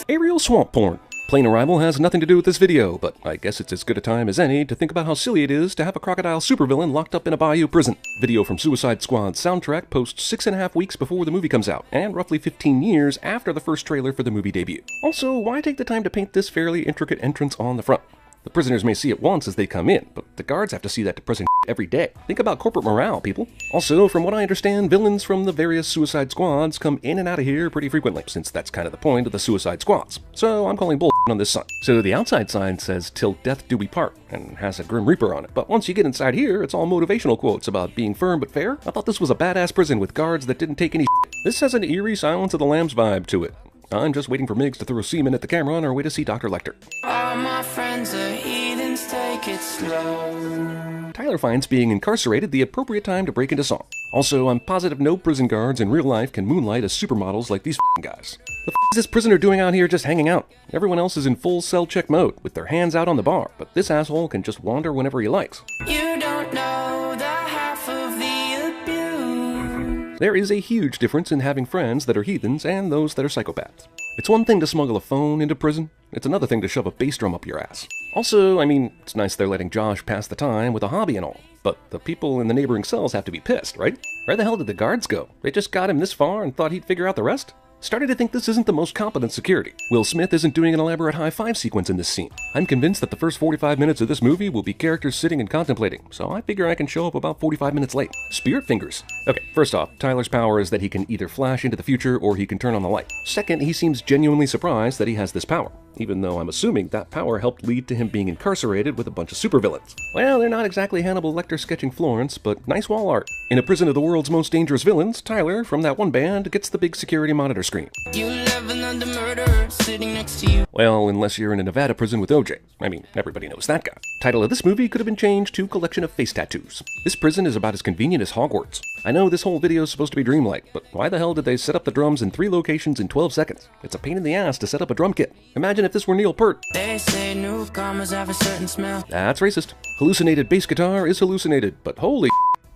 Aerial swamp porn. Plane arrival has nothing to do with this video, but I guess it's as good a time as any to think about how silly it is to have a crocodile supervillain locked up in a bayou prison. Video from Suicide Squad's soundtrack posts 6.5 weeks before the movie comes out, and roughly 15 years after the first trailer for the movie debut. Also, why take the time to paint this fairly intricate entrance on the front? The prisoners may see it once as they come in, but the guards have to see that depressing every day. Think about corporate morale, people. Also, from what I understand, villains from the various Suicide Squads come in and out of here pretty frequently, since that's kind of the point of the Suicide Squads. So I'm calling bull on this sign. So the outside sign says, "Till death do we part," and has a Grim Reaper on it. But once you get inside here, it's all motivational quotes about being firm but fair. I thought this was a badass prison with guards that didn't take any shit. This has an eerie Silence of the Lambs vibe to it. I'm just waiting for Miggs to throw semen at the camera on our way to see Dr. Lecter. All my friends are heathens, take it slow. Tyler finds being incarcerated the appropriate time to break into song. Also, I'm positive no prison guards in real life can moonlight as supermodels like these guys. The is this prisoner doing out here just hanging out? Everyone else is in full cell check mode, with their hands out on the bar, but this asshole can just wander whenever he likes. You don't know the half of the abuse. There is a huge difference in having friends that are heathens and those that are psychopaths. It's one thing to smuggle a phone into prison, it's another thing to shove a bass drum up your ass. Also, I mean, it's nice they're letting Josh pass the time with a hobby and all, but the people in the neighboring cells have to be pissed, right? Where the hell did the guards go? They just got him this far and thought he'd figure out the rest? Starting to think this isn't the most competent security. Will Smith isn't doing an elaborate high-five sequence in this scene. I'm convinced that the first 45 minutes of this movie will be characters sitting and contemplating, so I figure I can show up about 45 minutes late. Spirit fingers. Okay, first off, Tyler's power is that he can either flash into the future or he can turn on the light. Second, he seems genuinely surprised that he has this power, even though I'm assuming that power helped lead to him being incarcerated with a bunch of supervillains. Well, they're not exactly Hannibal Lecter sketching Florence, but nice wall art. In a prison of the world's most dangerous villains, Tyler, from that one band, gets the big security monitor screen. You live another murderer sitting next to you. Well, unless you're in a Nevada prison with OJ. I mean, everybody knows that guy. Title of this movie could have been changed to Collection of Face Tattoos. This prison is about as convenient as Hogwarts. I know this whole video is supposed to be dreamlike, but why the hell did they set up the drums in 3 locations in 12 seconds? It's a pain in the ass to set up a drum kit. Imagine if this were Neil Peart. They say newcomers have a certain smell. That's racist. Hallucinated bass guitar is hallucinated, but holy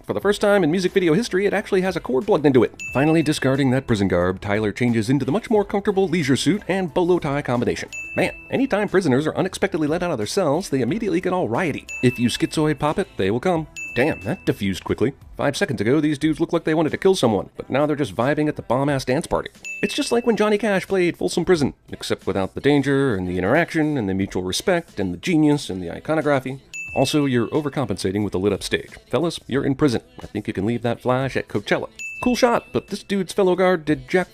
for the first time in music video history, it actually has a cord plugged into it. Finally, discarding that prison garb, Tyler changes into the much more comfortable leisure suit and bolo tie combination. Man, anytime prisoners are unexpectedly let out of their cells, they immediately get all rioty. If you schizoid pop it, they will come. Damn, that diffused quickly. 5 seconds ago, these dudes looked like they wanted to kill someone, but now they're just vibing at the bomb-ass dance party. It's just like when Johnny Cash played Folsom Prison, except without the danger, and the interaction, and the mutual respect, and the genius, and the iconography. Also, you're overcompensating with the lit-up stage. Fellas, you're in prison. I think you can leave that flash at Coachella. Cool shot, but this dude's fellow guard did jack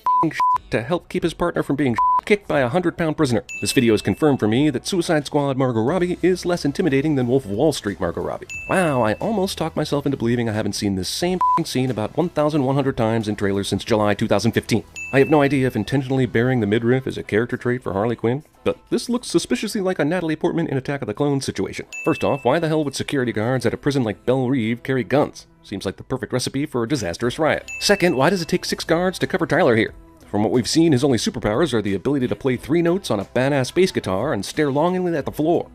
to help keep his partner from being kicked by a 100-pound prisoner. This video has confirmed for me that Suicide Squad Margot Robbie is less intimidating than Wolf of Wall Street Margot Robbie. Wow, I almost talked myself into believing I haven't seen this same scene about 1,100 times in trailers since July 2015. I have no idea if intentionally bearing the midriff is a character trait for Harley Quinn, but this looks suspiciously like a Natalie Portman in Attack of the Clones situation. First off, why the hell would security guards at a prison like Belle Reve carry guns? Seems like the perfect recipe for a disastrous riot. Second, why does it take 6 guards to cover Tyler here? From what we've seen, his only superpowers are the ability to play 3 notes on a badass bass guitar and stare longingly at the floor.